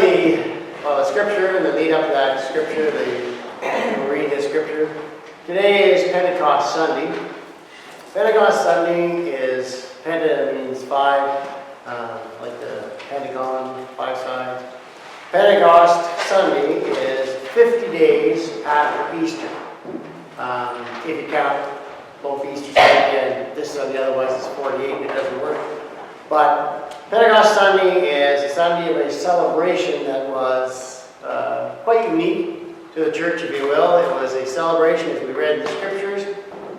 the scripture and the lead up to that scripture, we'll read the scripture. Today is Pentecost Sunday. Pentecost Sunday is, Penta means five, like the Pentagon, 5 sides. Pentecost Sunday is 50 days after Easter. If you count both Easter Sunday and this Sunday, otherwise it's 48 and it doesn't work. But Pentecost Sunday is a Sunday of a celebration that was quite unique to the church, if you will. It was a celebration, as we read in the scriptures.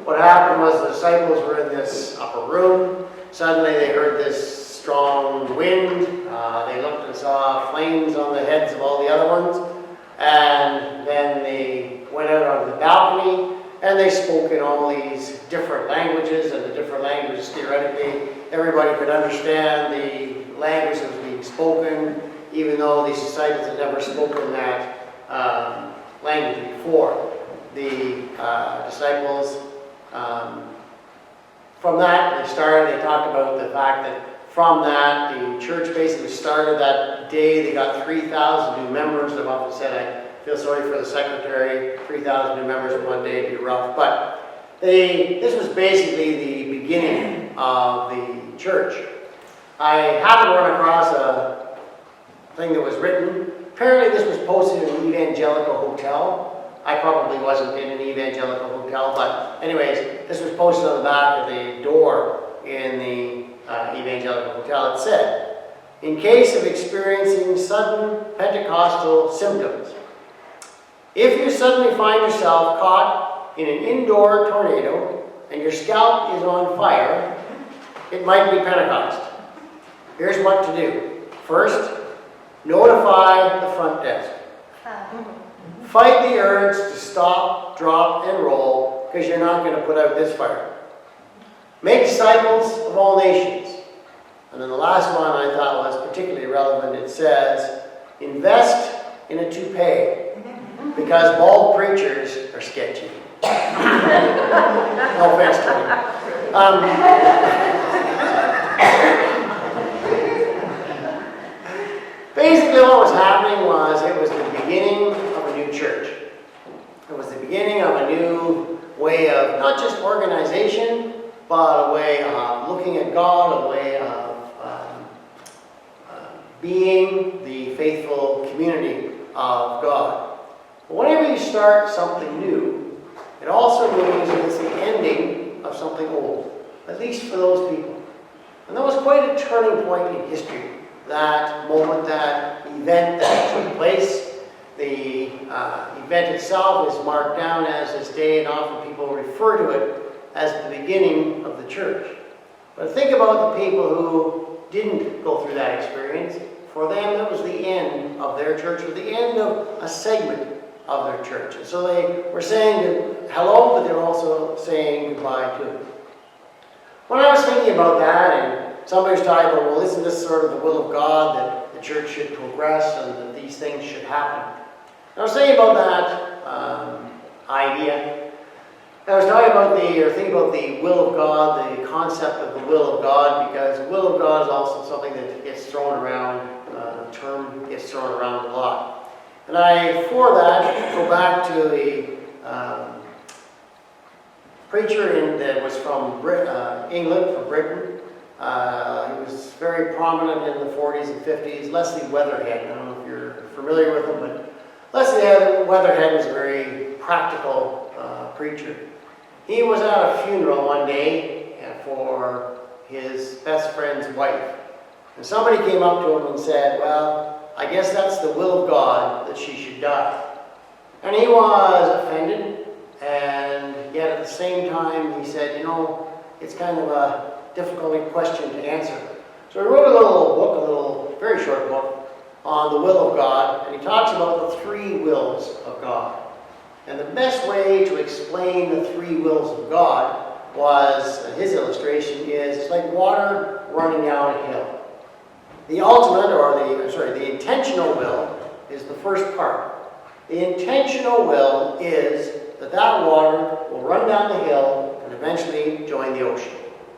What happened was the disciples were in this upper room. Suddenly they heard this strong wind. They looked and saw flames on the heads of all the other ones. And then they went out on the balcony and they spoke in all these different languages, and the different languages, theoretically, everybody could understand the language that was being spoken, even though these disciples had never spoken that language before. The disciples, from that, they talked about the fact that from that, the church basically started that day. They got 3,000 new members. I've often said I feel sorry for the secretary. 3,000 new members in one day would be rough. But this was basically the beginning of the church. I happened to run across a thing that was written. Apparently this was posted in an evangelical hotel. I probably wasn't in an evangelical hotel, but anyways, this was posted on the back of the door in the evangelical hotel. It said, in case of experiencing sudden Pentecostal symptoms, if you suddenly find yourself caught in an indoor tornado and your scalp is on fire, it might be Pentecost. Here's what to do. First, notify the front desk. Fight the urge to stop, drop, and roll, because you're not going to put out this fire. Make disciples of all nations. And then the last one I thought was particularly relevant. It says, invest in a toupee, because bald preachers are sketchy. No offense to me. Basically what was happening was it was the beginning of a new church. It was the beginning of a new way of not just organization, but a way of looking at God, a way of being the faithful community of God. But whenever you start something new, it also means it's the ending of something old, at least for those people. And that was quite a turning point in history, that moment, that event that took place. The event itself is marked down as this day, and often people refer to it as the beginning of the church. But think about the people who didn't go through that experience. For them, that was the end of their church, or the end of a segment of their church. And so they were saying hello, but they were also saying goodbye to it. When I was thinking about that, and somebody was talking about, well, isn't this sort of the will of God, that the church should progress and that these things should happen? And I was thinking about that idea. I was talking about thinking about the will of God, the concept of the will of God, because the will of God is also something that gets thrown around, the term gets thrown around a lot. And for that, go back to the preacher that was from England, from Britain. He was very prominent in the 40s and 50s, Leslie Weatherhead. I don't know if you're familiar with him, but Leslie Weatherhead was a very practical preacher. He was at a funeral one day for his best friend's wife. And somebody came up to him and said, well, I guess that's the will of God that she should die. And he was offended, and yet at the same time he said, it's kind of a difficult question to answer. So he wrote a little book, very short book, on the will of God, and he talks about the 3 wills of God. And the best way to explain the 3 wills of God was, his illustration is, it's like water running down a hill. The ultimate, the intentional will is the first part. The intentional will is that water will run down the hill and eventually join the ocean.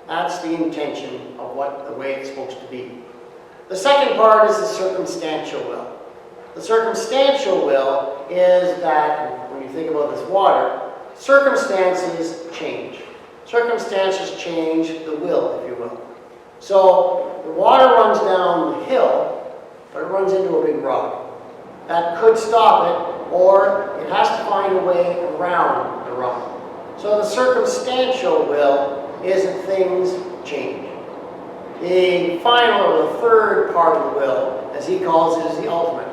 That's the intention of the way it's supposed to be. The second part is the circumstantial will. The circumstantial will is that, when you think about this water, circumstances change. Circumstances change the will, if you will. So the water runs down the hill, but it runs into a big rock. That could stop it, or it has to find a way around the rock. So the circumstantial will is that things change. The final, or the third part of the will, as he calls it, is the ultimate.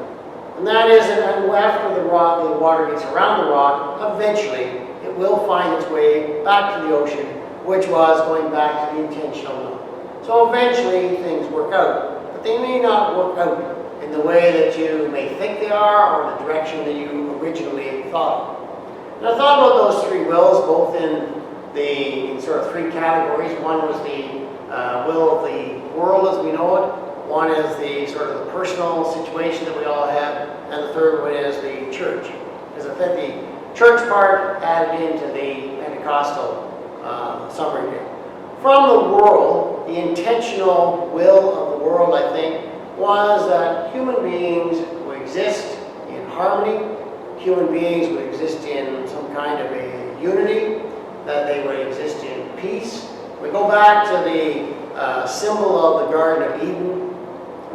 And that is that after the water gets around the rock, eventually it will find its way back to the ocean, which was going back to the intentional will. So eventually things work out, but they may not work out in the way that you may think they are, or the direction that you originally thought. And I thought about those three wills, both in sort of three categories. One was the will of the world as we know it. One is the sort of the personal situation that we all have, and the third one is the church. As I said, the church part added into the Pentecostal summary here. From the world, the intentional will of the world, I think, was that human beings would exist in harmony, human beings would exist in some kind of a unity, that they would exist in peace. We go back to the symbol of the Garden of Eden.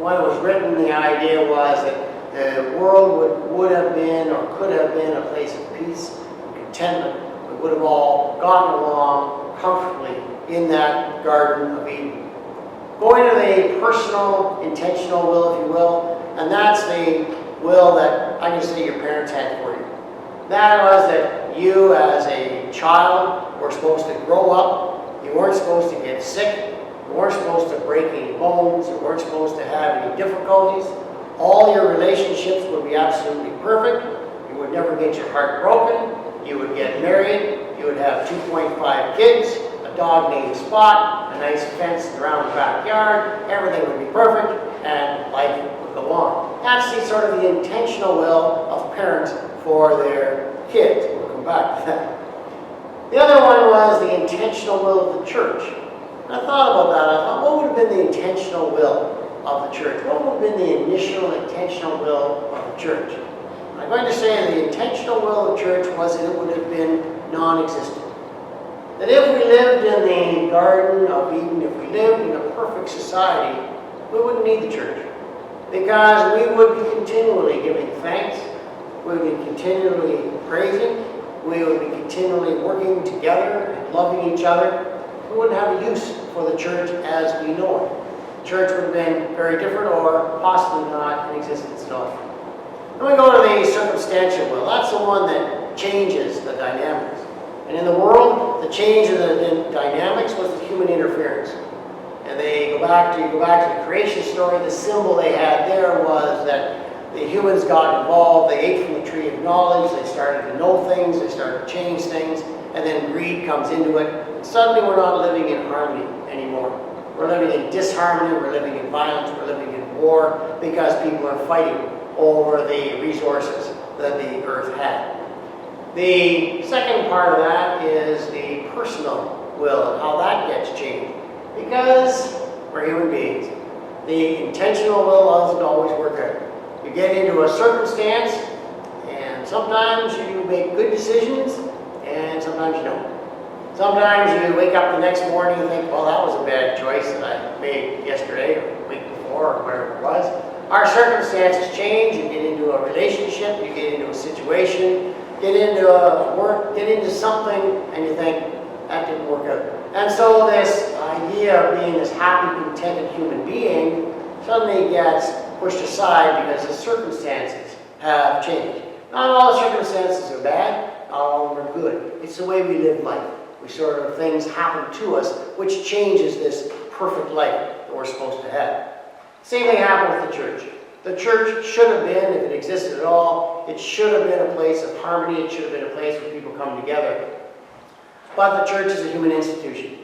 When it was written, the idea was that the world would have been, or could have been, a place of peace and contentment. We would have all gotten along comfortably in that Garden of Eden. Going to the personal, intentional will, if you will, and that's the will that I can say your parents had for you. That was that you, as a child, were supposed to grow up. You weren't supposed to get sick. You weren't supposed to break any bones. You weren't supposed to have any difficulties. All your relationships would be absolutely perfect. You would never get your heart broken. You would get married. You would have 2.5 kids, a dog named Spot, a nice fence around the backyard. Everything would be perfect, and life would go on. That's the sort of the intentional will of parents for their kids. We'll come back to that. The other one was the intentional will of the church. And I thought about that. I thought, what would have been the intentional will of the church? What would have been the initial intentional will of the church? I'm going to say the intentional will of the church was that it would have been non-existent. That if we lived in the Garden of Eden, if we lived in a perfect society, we wouldn't need the church. Because we would be continually giving thanks, we would be continually praising, we would be continually working together and loving each other. We wouldn't have a use for the church as we know it. The church would have been very different, or possibly not in existence at all. Then we go to the circumstantial will. That's the one that changes the dynamics. And in the world, the change in the dynamics was the human interference. And you go back to the creation story. The symbol they had there was that the humans got involved. They ate from the tree of knowledge. They started to know things. They started to change things. And then greed comes into it. And suddenly we're not living in harmony anymore. We're living in disharmony. We're living in violence. We're living in war because people are fighting over the resources that the earth had. The second part of that is the personal will and how that gets changed. Because we're human beings. The intentional will doesn't always work out. You get into a circumstance, and sometimes you make good decisions, and sometimes you don't. Sometimes you wake up the next morning and think, well, that was a bad choice that I made yesterday or the week before or whatever it was. Our circumstances change. You get into a relationship, you get into a situation, get into work, get into something, and you think, that didn't work out. And so this idea of being this happy, contented human being suddenly gets pushed aside because the circumstances have changed. Not all circumstances are bad, not all of them are good. It's the way we live life. Things happen to us which changes this perfect life that we're supposed to have. Same thing happened with the church. The church should have been, if it existed at all, it should have been a place of harmony. It should have been a place where people come together. But the church is a human institution.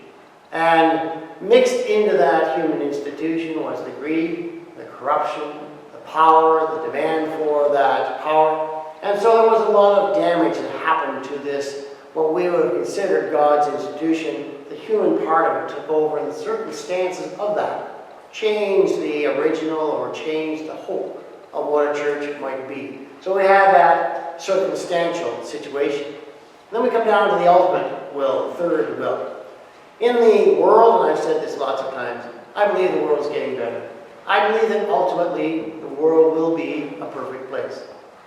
And mixed into that human institution was the greed, the corruption, the power, the demand for that power. And so there was a lot of damage that happened to this, what we would have considered God's institution. The human part of it took over, and the circumstances of that changed the original or changed the hope of what a church might be. So we have that circumstantial situation. Then we come down to the ultimate will, the third will. In the world, and I've said this lots of times, I believe the world is getting better. I believe that ultimately the world will be a perfect place.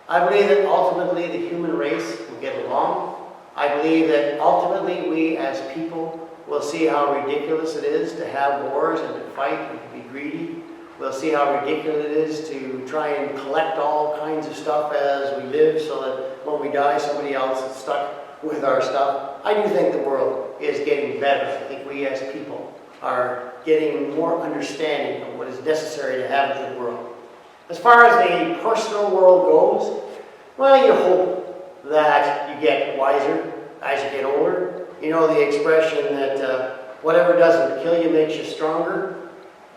I believe that ultimately the human race will get along. I believe that ultimately we as people will see how ridiculous it is to have wars and to fight and to be greedy. We'll see how ridiculous it is to try and collect all kinds of stuff as we live so that when we die somebody else is stuck with our stuff. I do think the world is getting better. I think we as people are getting more understanding of what is necessary to have a good world. As far as the personal world goes, well, you hope that you get wiser as you get older. You know the expression that whatever doesn't kill you makes you stronger,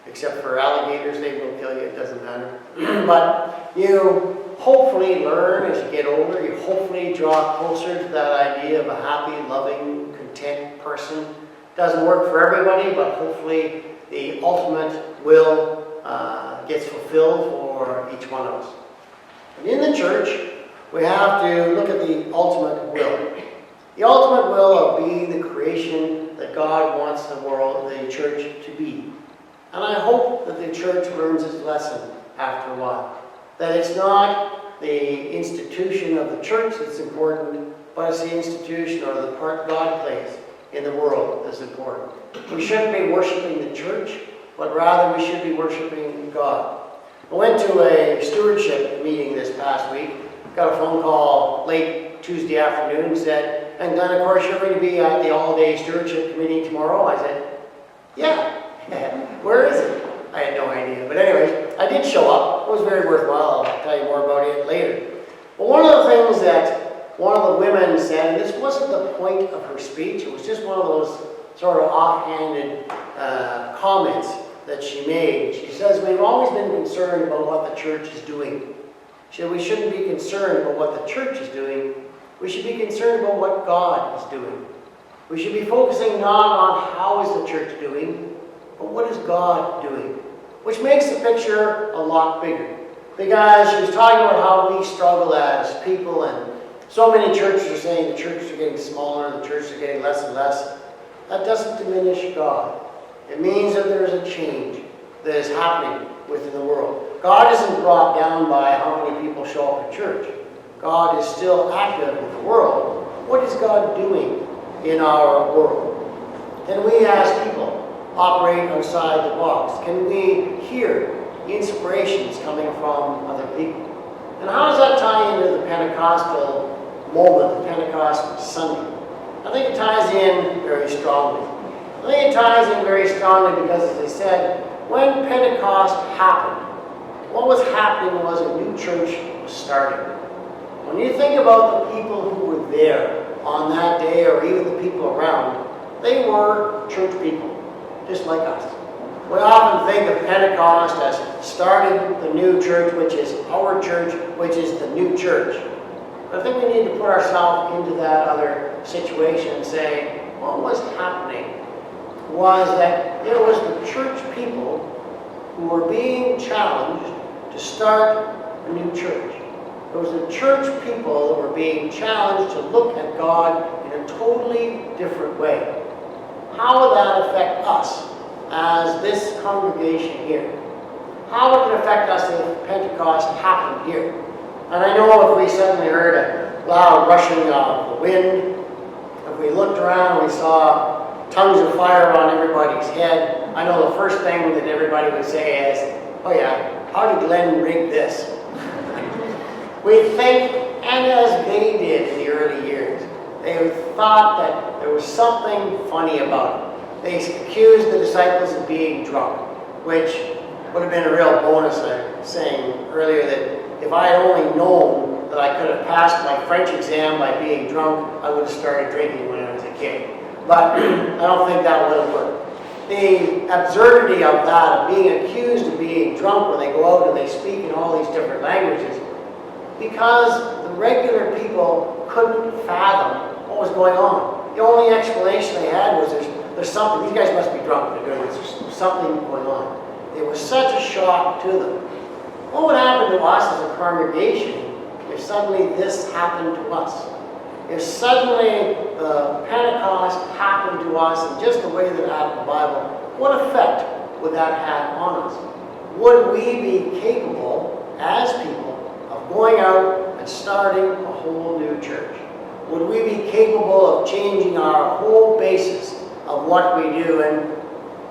except for alligators, they will kill you, it doesn't matter. But you hopefully learn as you get older, you hopefully draw closer to that idea of a happy, loving, content person. Doesn't work for everybody, but hopefully the ultimate will gets fulfilled for each one of us. And in the church, we have to look at the ultimate will. The ultimate will of being the creation that God wants the world, the church, to be. And I hope that the church learns its lesson after a while. That it's not the institution of the church that's important, but it's the institution or the part God plays in the world that's important. We shouldn't be worshiping the church, but rather we should be worshiping God. I went to a stewardship meeting this past week. Got a phone call late Tuesday afternoon, said, and Glenn, of course, you're going to be at the all-day stewardship committee tomorrow. I said, yeah. Where is it? I had no idea. But anyways, I did show up. It was very worthwhile. I'll tell you more about it later. But one of the things that one of the women said, and this wasn't the point of her speech, it was just one of those sort of offhanded comments that she made. She says, we've always been concerned about what the church is doing. She said, we shouldn't be concerned about what the church is doing. We should be concerned about what God is doing. We should be focusing not on how is the church doing, but what is God doing? Which makes the picture a lot bigger. Because she was talking about how we struggle as people, and so many churches are saying the churches are getting smaller, the churches are getting less and less. That doesn't diminish God. It means that there is a change that is happening within the world. God isn't brought down by how many people show up at church. God is still active in the world. What is God doing in our world? Can we as people operate outside the box? Can we hear inspirations coming from other people? And how does that tie into the Pentecostal moment, the Pentecost Sunday? I think it ties in very strongly. I think it ties in very strongly because, as I said, when Pentecost happened, what was happening was a new church was starting. When you think about the people who were there on that day, or even the people around, they were church people, just like us. We often think of Pentecost as starting the new church, which is our church, which is the new church. But I think we need to put ourselves into that other situation and say, what was happening was that there was the church people who were being challenged to start a new church. There was the church people that were being challenged to look at God in a totally different way. How would that affect us as this congregation here? How would it affect us if Pentecost happened here? And I know if we suddenly heard a loud rushing of the wind, if we looked around and we saw tongues of fire on everybody's head, I know the first thing that everybody would say is, oh yeah, how did Glenn rig this? We think, and as they did in the early years, they thought that there was something funny about it. They accused the disciples of being drunk, which would have been a real bonus. I was saying earlier that if I had only known that I could have passed my French exam by being drunk, I would have started drinking when I was a kid. But I don't think that would have worked. The absurdity of that, of being accused of being drunk when they go out and they speak in all these different languages, because the regular people couldn't fathom what was going on. The only explanation they had was there's something, these guys must be drunk, they're doing this, there's something going on. It was such a shock to them. What would happen to us as a congregation if suddenly this happened to us? If suddenly the Pentecost happened to us in just the way that it happened in the Bible, what effect would that have on us? Would we be capable, as people, of going out and starting a whole new church? Would we be capable of changing our whole basis of what we do and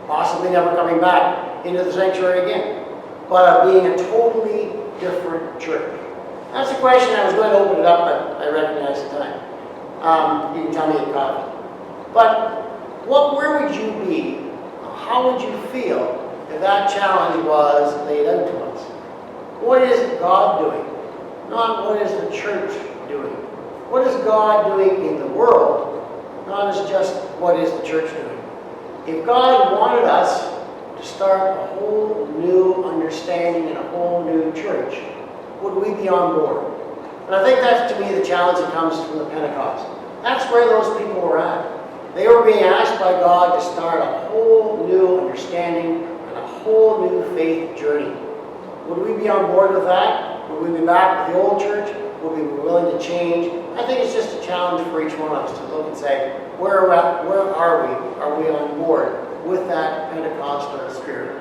possibly never coming back into the sanctuary again, but of being a totally different church? That's a question. I was going to open it up, but I recognize the time. You can tell me at coffee. But where would you be? How would you feel if that challenge was laid out to us? What is God doing? Not what is the church doing. What is God doing in the world? Not as just what is the church doing. If God wanted us to start a whole new understanding and a whole new church, would we be on board? And I think that's, to me, the challenge that comes from the Pentecost. That's where those people were at. They were being asked by God to start a whole new understanding and a whole new faith journey. Would we be on board with that? Would we be back with the old church? Would we be willing to change? I think it's just a challenge for each one of us to look and say, where are we? Are we on board with that Pentecostal spirit?